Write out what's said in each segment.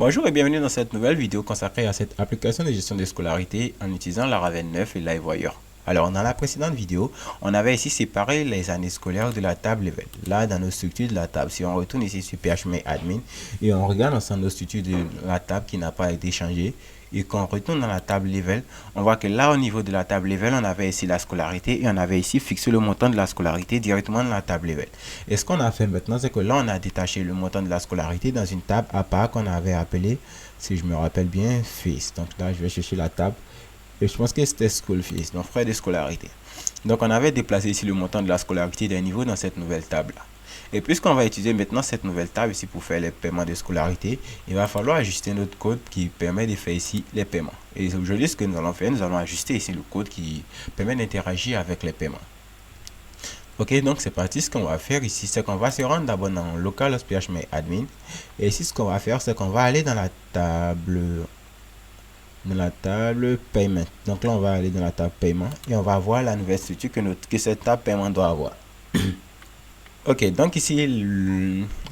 Bonjour et bienvenue dans cette nouvelle vidéo consacrée à cette application de gestion de scolarité en utilisant Laravel 9 et LiveWire. Alors dans la précédente vidéo, on avait ici séparé les années scolaires de la table level. Là, dans nos structures de la table, si on retourne ici sur phmai-admin et on regarde ensemble nos structures de la table qui n'a pas été changée, et qu'on retourne dans la table level, on voit que là au niveau de la table level, on avait ici la scolarité et on avait ici fixé le montant de la scolarité directement dans la table level. Et ce qu'on a fait maintenant, c'est que là on a détaché le montant de la scolarité dans une table à part qu'on avait appelée, si je me rappelle bien, fees. Donc là je vais chercher la table et je pense que c'était school fees, donc frais de scolarité. Donc on avait déplacé ici le montant de la scolarité d'un niveau dans cette nouvelle table là. Et puisqu'on va utiliser maintenant cette nouvelle table ici pour faire les paiements de scolarité, il va falloir ajuster notre code qui permet de faire ici les paiements. Et aujourd'hui, ce que nous allons faire, nous allons ajuster ici le code qui permet d'interagir avec les paiements. Ok, donc c'est parti. Ce qu'on va faire ici, c'est qu'on va se rendre d'abord dans localhost phmai-admin. Et ici, ce qu'on va faire, c'est qu'on va aller dans la table paiement. Donc là, on va aller dans la table paiement et on va voir la nouvelle structure que cette table paiement doit avoir. Ok, donc ici,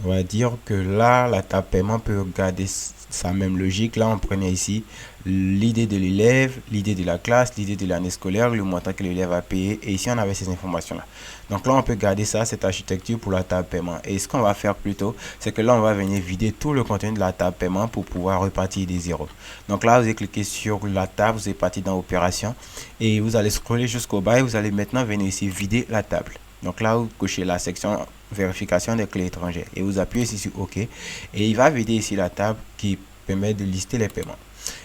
on va dire que là, la table paiement peut garder sa même logique. Là, on prenait ici l'idée de l'élève, l'idée de la classe, l'idée de l'année scolaire, le montant que l'élève a payé. Et ici, on avait ces informations-là. Donc là, on peut garder ça, cette architecture pour la table paiement. Et ce qu'on va faire plutôt, c'est que là, on va venir vider tout le contenu de la table paiement pour pouvoir repartir des zéros. Donc là, vous allez cliquer sur la table, vous allez partir dans opération et vous allez scroller jusqu'au bas et vous allez maintenant venir ici vider la table. Donc là, vous cochez la section vérification des clés étrangères et vous appuyez ici sur OK et il va vider ici la table qui permet de lister les paiements.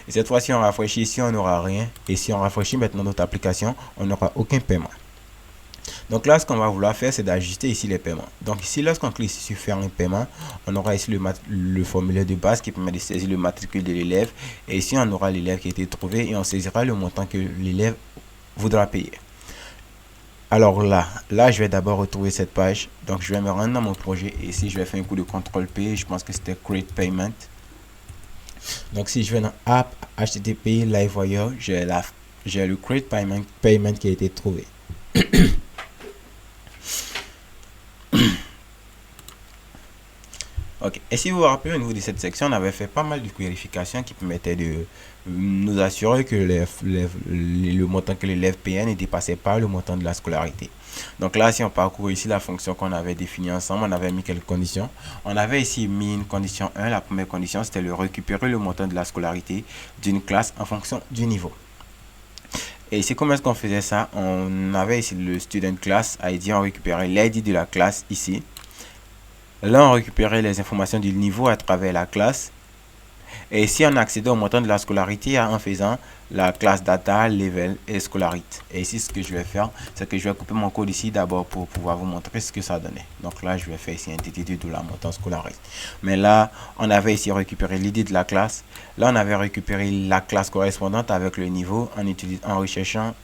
Et cette fois-ci, on rafraîchit ici, on n'aura rien. Et si on rafraîchit maintenant notre application, on n'aura aucun paiement. Donc là, ce qu'on va vouloir faire, c'est d'ajuster ici les paiements. Donc ici, lorsqu'on clique sur faire un paiement, on aura ici le formulaire de base qui permet de saisir le matricule de l'élève. Et ici, on aura l'élève qui a été trouvé et on saisira le montant que l'élève voudra payer. Alors là, je vais d'abord retrouver cette page. Donc, je vais me rendre dans mon projet. Et ici, je vais faire un coup de CTRL-P. Je pense que c'était Create Payment. Donc, si je vais dans App, HTTP, LiveWire, j'ai le Create Payment qui a été trouvé. Ok, et si vous vous rappelez au niveau de cette section, on avait fait pas mal de vérifications qui permettaient de nous assurer que le montant que l'élève payait ne dépassait pas le montant de la scolarité. Donc là, si on parcourt ici la fonction qu'on avait définie ensemble, on avait mis quelques conditions. On avait ici mis une condition 1. La première condition, c'était de récupérer le montant de la scolarité d'une classe en fonction du niveau. Et ici, comment est-ce qu'on faisait ça? On avait ici le student class ID, on récupérait l'ID de la classe ici. Là, on récupérait les informations du niveau à travers la classe. Et ici, on accédait au montant de la scolarité en faisant la classe data, level et scolarité. Et ici, ce que je vais faire, c'est que je vais couper mon code ici d'abord pour pouvoir vous montrer ce que ça donnait. Donc là, je vais faire ici un TTT de la montant scolarité. Mais là, on avait ici récupéré l'idée de la classe. Là, on avait récupéré la classe correspondante avec le niveau en recherchant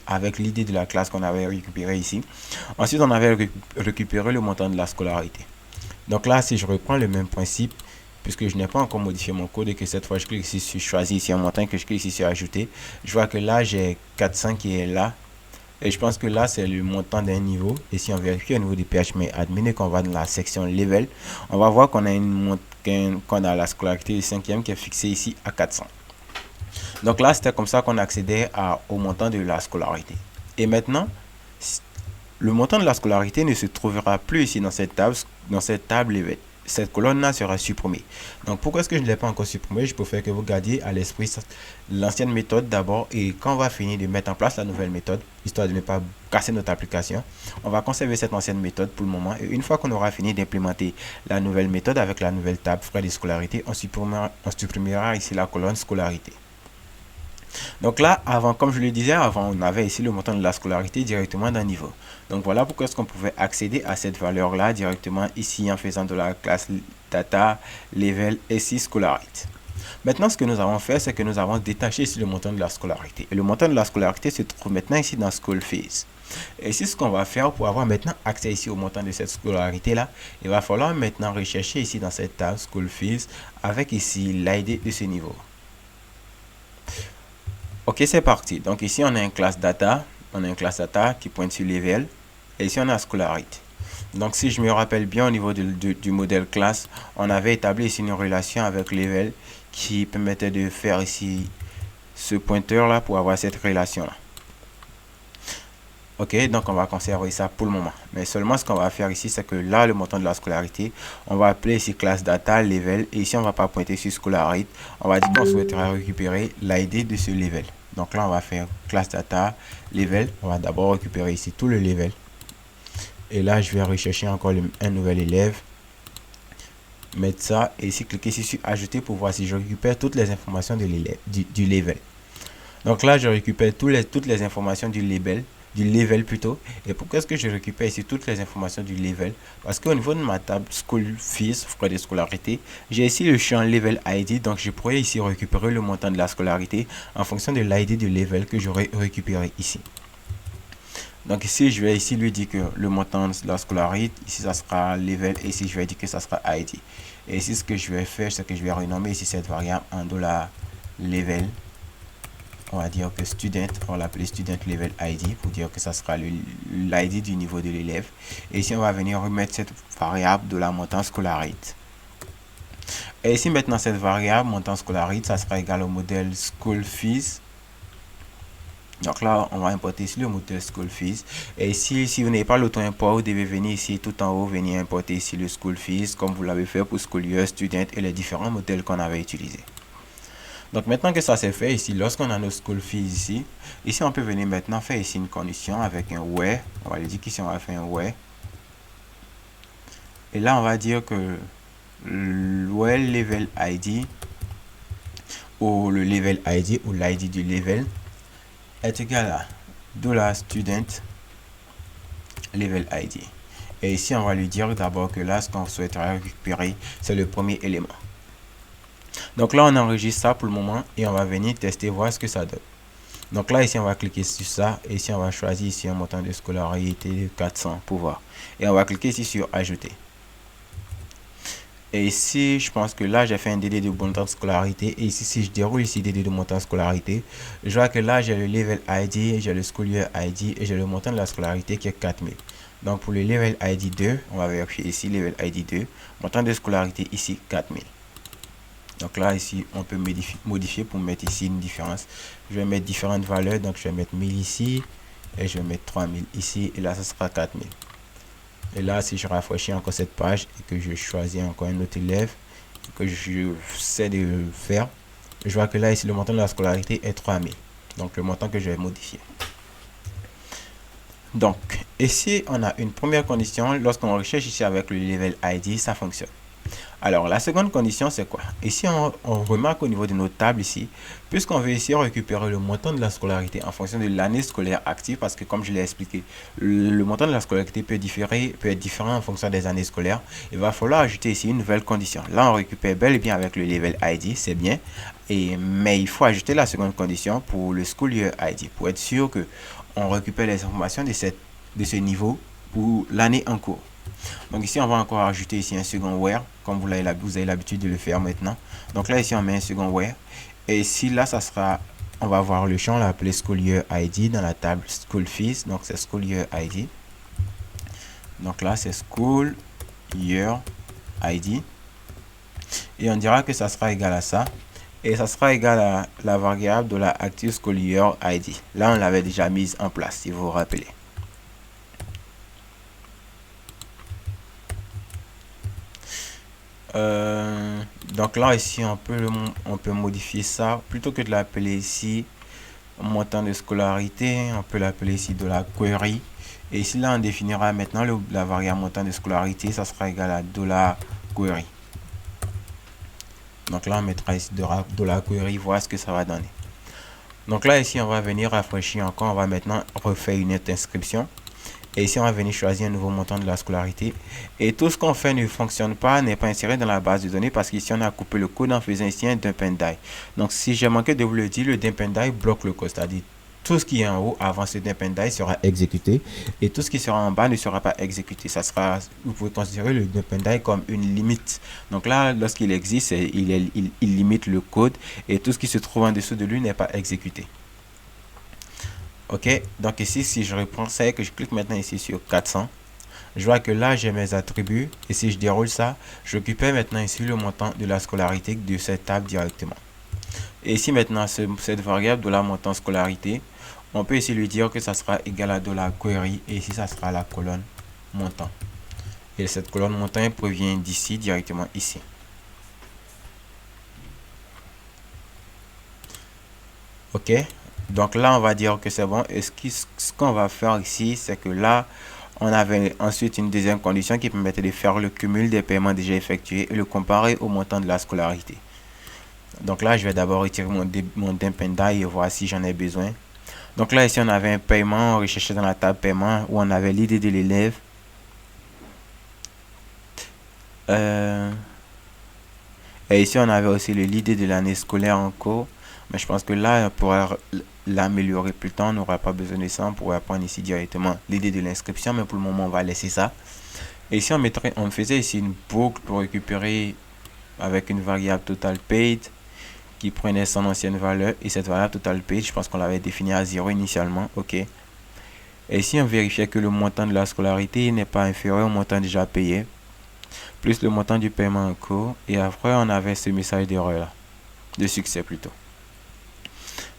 avec l'idée de la classe qu'on avait récupérée ici. Ensuite, on avait récupéré le montant de la scolarité. Donc là, si je reprends le même principe, puisque je n'ai pas encore modifié mon code et que cette fois je clique ici sur choisir ici un montant, que je clique ici sur ajouter, je vois que là j'ai 400 qui est là. Et je pense que là c'est le montant d'un niveau. Et si on vérifie au niveau du phmai-admin et qu'on va dans la section level, on va voir qu'on a la scolarité du 5e qui est fixée ici à 400. Donc là c'était comme ça qu'on accédait au montant de la scolarité. Et maintenant, le montant de la scolarité ne se trouvera plus ici dans cette table level. Cette colonne-là sera supprimée. Donc, pourquoi est-ce que je ne l'ai pas encore supprimée? Je préfère que vous gardiez à l'esprit l'ancienne méthode d'abord. Et quand on va finir de mettre en place la nouvelle méthode, histoire de ne pas casser notre application, on va conserver cette ancienne méthode pour le moment. Et une fois qu'on aura fini d'implémenter la nouvelle méthode avec la nouvelle table frais de scolarité, on supprimera ici la colonne scolarité. Donc là, avant, comme je le disais, avant, on avait ici le montant de la scolarité directement d'un niveau. Donc voilà pourquoi est-ce qu'on pouvait accéder à cette valeur-là directement ici en faisant de la classe data, level et ici scolarité. Maintenant, ce que nous avons fait, c'est que nous avons détaché ici le montant de la scolarité. Et le montant de la scolarité se trouve maintenant ici dans School Fees. Et c'est ce qu'on va faire pour avoir maintenant accès ici au montant de cette scolarité-là. Il va falloir maintenant rechercher ici dans cette table School Fees avec ici l'ID de ce niveau. Ok, c'est parti. Donc ici, on a une classe data. On a une classe data qui pointe sur level. Et ici, on a scolarité. Donc si je me rappelle bien, au niveau du modèle classe, on avait établi ici une relation avec level qui permettait de faire ici ce pointeur là pour avoir cette relation là. Ok, donc on va conserver ça pour le moment. Mais seulement ce qu'on va faire ici, c'est que là, le montant de la scolarité, on va appeler ici classe data level. Et ici, on va pas pointer sur scolarite. On va dire qu'on souhaiterait récupérer l'ID de ce level. Donc là, on va faire classe data level. On va d'abord récupérer ici tout le level. Et là, je vais rechercher encore un nouvel élève. Mettre ça et ici, cliquer ici sur ajouter pour voir si je récupère toutes les informations de l'élève, du level. Donc là, je récupère toutes les informations du level plutôt. Et pourquoi est-ce que je récupère ici toutes les informations du level? Parce qu'au niveau de ma table School Fees, frais de scolarité, j'ai ici le champ Level ID. Donc je pourrais ici récupérer le montant de la scolarité en fonction de l'ID du level que j'aurais récupéré ici. Donc ici, je vais ici lui dire que le montant de la scolarité, ici ça sera level, et ici je vais dire que ça sera ID. Et ici, ce que je vais faire, c'est que je vais renommer ici cette variable en $level. On va dire que student, on va l'appeler student level ID pour dire que ça sera l'ID du niveau de l'élève. Et ici, on va venir remettre cette variable de la montant scolarité. Et ici, maintenant, cette variable montant scolarité, ça sera égal au modèle school fees. Donc là, on va importer ici le modèle school fees. Et ici, si vous n'avez pas l'auto-import, vous devez venir ici tout en haut, venir importer ici le school fees, comme vous l'avez fait pour school year, student et les différents modèles qu'on avait utilisés. Donc maintenant que ça c'est fait ici, lorsqu'on a nos school fees ici on peut venir maintenant faire ici une condition avec un where. On va lui dire qu'ici on va faire un where. Et là on va dire que where level ID ou le level ID ou l'ID du level est égal à $student level ID. Et ici on va lui dire d'abord que là ce qu'on souhaiterait récupérer c'est le premier élément. Donc là, on enregistre ça pour le moment et on va venir tester, voir ce que ça donne. Donc là, ici, on va cliquer sur ça. Et ici, on va choisir ici un montant de scolarité de 400 pour voir. Et on va cliquer ici sur ajouter. Et ici, je pense que là, j'ai fait un DD de montant de scolarité. Et ici, si je déroule ici DD de montant de scolarité, je vois que là, j'ai le level ID, j'ai le school year ID et j'ai le montant de la scolarité qui est 4000. Donc pour le level ID 2, on va vérifier ici level ID 2, montant de scolarité ici 4000. Donc là, ici, on peut modifier pour mettre ici une différence. Je vais mettre différentes valeurs. Donc, je vais mettre 1000 ici. Et je vais mettre 3000 ici. Et là, ça sera 4000. Et là, si je rafraîchis encore cette page et que je choisis encore un autre élève, que je sais de faire, je vois que là, ici, le montant de la scolarité est 3000. Donc, le montant que je vais modifier. Donc, ici, on a une première condition. Lorsqu'on recherche ici avec le level ID, ça fonctionne. Alors, la seconde condition, c'est quoi? Ici, on remarque au niveau de notre table ici, puisqu'on veut ici récupérer le montant de la scolarité en fonction de l'année scolaire active, parce que comme je l'ai expliqué, le montant de la scolarité peut être différent en fonction des années scolaires. Il va falloir ajouter ici une nouvelle condition. Là, on récupère bel et bien avec le level ID, c'est bien. Mais il faut ajouter la seconde condition pour le school year ID, pour être sûr que on récupère les informations de ce niveau pour l'année en cours. Donc ici, on va encore ajouter ici un second where, comme vous avez l'habitude de le faire maintenant. Donc là, ici, on met un second where. Et ici, là, ça sera, on va avoir le champ, l'appeler school year ID dans la table school fees. Donc c'est school year ID. Donc là, c'est school year ID. Et on dira que ça sera égal à ça. Et ça sera égal à la variable de la active school year ID. Là, on l'avait déjà mise en place, si vous vous rappelez. Donc là ici on peut modifier ça plutôt que de l'appeler ici montant de scolarité, on peut l'appeler ici de la query. Et ici là on définira maintenant la variable montant de scolarité, ça sera égal à $query. Donc là on mettra ici $query, voir ce que ça va donner. Donc là ici on va venir rafraîchir encore, on va maintenant refaire une autre inscription. Et ici, on va venir choisir un nouveau montant de la scolarité. Et tout ce qu'on fait ne fonctionne pas, n'est pas inséré dans la base de données parce qu'ici, on a coupé le code en faisant ici un dump and die. Donc, si j'ai manqué de vous le dire, le dump and die bloque le code. C'est-à-dire, tout ce qui est en haut avant ce dump and die sera exécuté. Et tout ce qui sera en bas ne sera pas exécuté. Ça sera, vous pouvez considérer le dump and die comme une limite. Donc là, lorsqu'il existe, il limite le code. Et tout ce qui se trouve en dessous de lui n'est pas exécuté. Ok, donc ici, si je reprends ça et que je clique maintenant ici sur 400, Je vois que là, j'ai mes attributs. Et si je déroule ça, je récupère maintenant ici le montant de la scolarité de cette table directement. Et ici maintenant, cette variable de la montant scolarité, on peut ici lui dire que ça sera égal à $query. Et ici, ça sera la colonne montant. Et cette colonne montant provient d'ici, directement ici. Ok, donc là on va dire que c'est bon. Et ce qu'on va faire ici, c'est que là on avait ensuite une deuxième condition qui permettait de faire le cumul des paiements déjà effectués et le comparer au montant de la scolarité. Donc là je vais d'abord retirer mon dependa et voir si j'en ai besoin. Donc là ici on avait un paiement, on recherchait dans la table paiement où on avait l'idée de l'élève. Et ici on avait aussi l'idée de l'année scolaire en cours. Mais je pense que là, pour l'améliorer plus tard, on n'aura pas besoin de ça. On pourrait prendre ici directement l'idée de l'inscription. Mais pour le moment, on va laisser ça. Et ici, on faisait ici une boucle pour récupérer avec une variable total paid qui prenait son ancienne valeur. Et cette variable total paid, je pense qu'on l'avait définie à 0 initialement. OK. Et ici, on vérifiait que le montant de la scolarité n'est pas inférieur au montant déjà payé, plus le montant du paiement en cours. Et après, on avait ce message d'erreur là, de succès plutôt.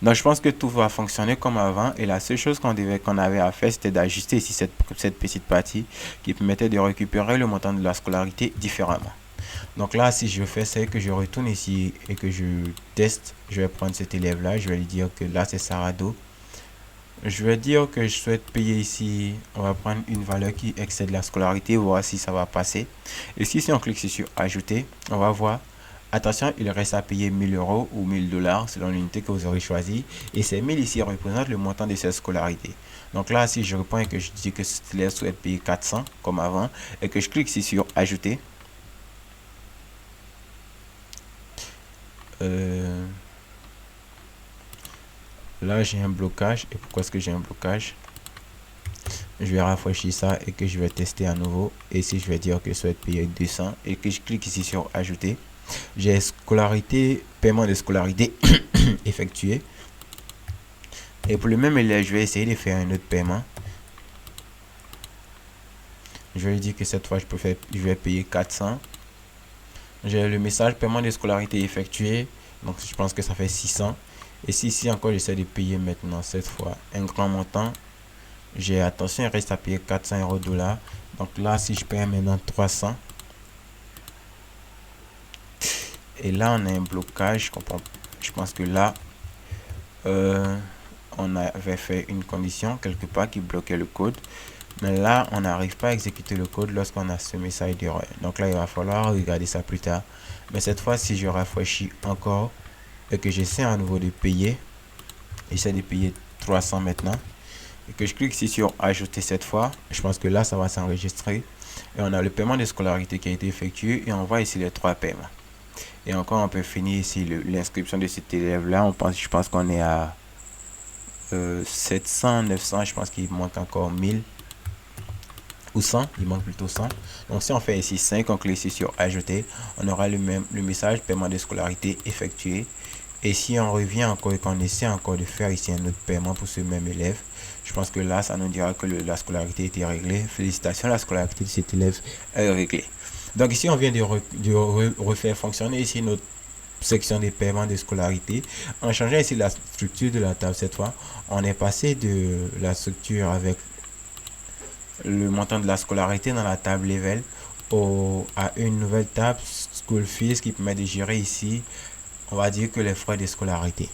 Donc je pense que tout va fonctionner comme avant et la seule chose qu'on avait à faire, c'était d'ajuster ici cette petite partie qui permettait de récupérer le montant de la scolarité différemment. Donc là, si je fais, c'est que je retourne ici et que je teste. Je vais prendre cet élève là, je vais lui dire que là c'est Sarado. Je vais dire que je souhaite payer ici, on va prendre une valeur qui excède la scolarité, voir si ça va passer. Et si on clique sur ajouter, on va voir. Attention, il reste à payer 1000 € ou 1000 $ selon l'unité que vous aurez choisi. Et ces 1000 ici représentent le montant de cette scolarité. Donc là, si je reprends et que je dis que cet élève souhaite payer 400 comme avant, et que je clique ici sur ajouter, là j'ai un blocage. Et pourquoi est-ce que j'ai un blocage? Je vais rafraîchir ça et que je vais tester à nouveau. Et si je vais dire que je souhaite payer 200 et que je clique ici sur ajouter, j'ai scolarité, paiement de scolarité effectué. Et pour le même élève, je vais essayer de faire un autre paiement. Je vais lui dire que cette fois, je vais payer 400. J'ai le message paiement de scolarité effectué. Donc, je pense que ça fait 600. Et si ici encore, j'essaie de payer maintenant, cette fois, un grand montant. J'ai, attention, il reste à payer 400 $. Donc là, si je paye maintenant 300. Et là, on a un blocage. Je pense que là, on avait fait une condition quelque part qui bloquait le code. Mais là, on n'arrive pas à exécuter le code lorsqu'on a ce message d'erreur. Donc là, il va falloir regarder ça plus tard. Mais cette fois, si je rafraîchis encore et que j'essaie à nouveau de payer, j'essaie de payer 300 maintenant, et que je clique ici sur ajouter cette fois, je pense que là, ça va s'enregistrer. Et on a le paiement de scolarité qui a été effectué et on voit ici les 3 paiements. Et encore, on peut finir ici l'inscription de cet élève-là. Je pense qu'on est à 700, 900. Je pense qu'il manque encore 1000 ou 100. Il manque plutôt 100. Donc, si on fait ici 5, on clique ici sur ajouter, on aura le message paiement de scolarité effectué. Et si on revient encore et qu'on essaie encore de faire ici un autre paiement pour ce même élève, je pense que là, ça nous dira que la scolarité était réglée. Félicitations, la scolarité de cet élève est réglée. Donc ici, on vient de refaire fonctionner ici notre section des paiements de scolarité. En changeant ici la structure de la table cette fois, on est passé de la structure avec le montant de la scolarité dans la table level à une nouvelle table school fees qui permet de gérer ici, on va dire que les frais de scolarité.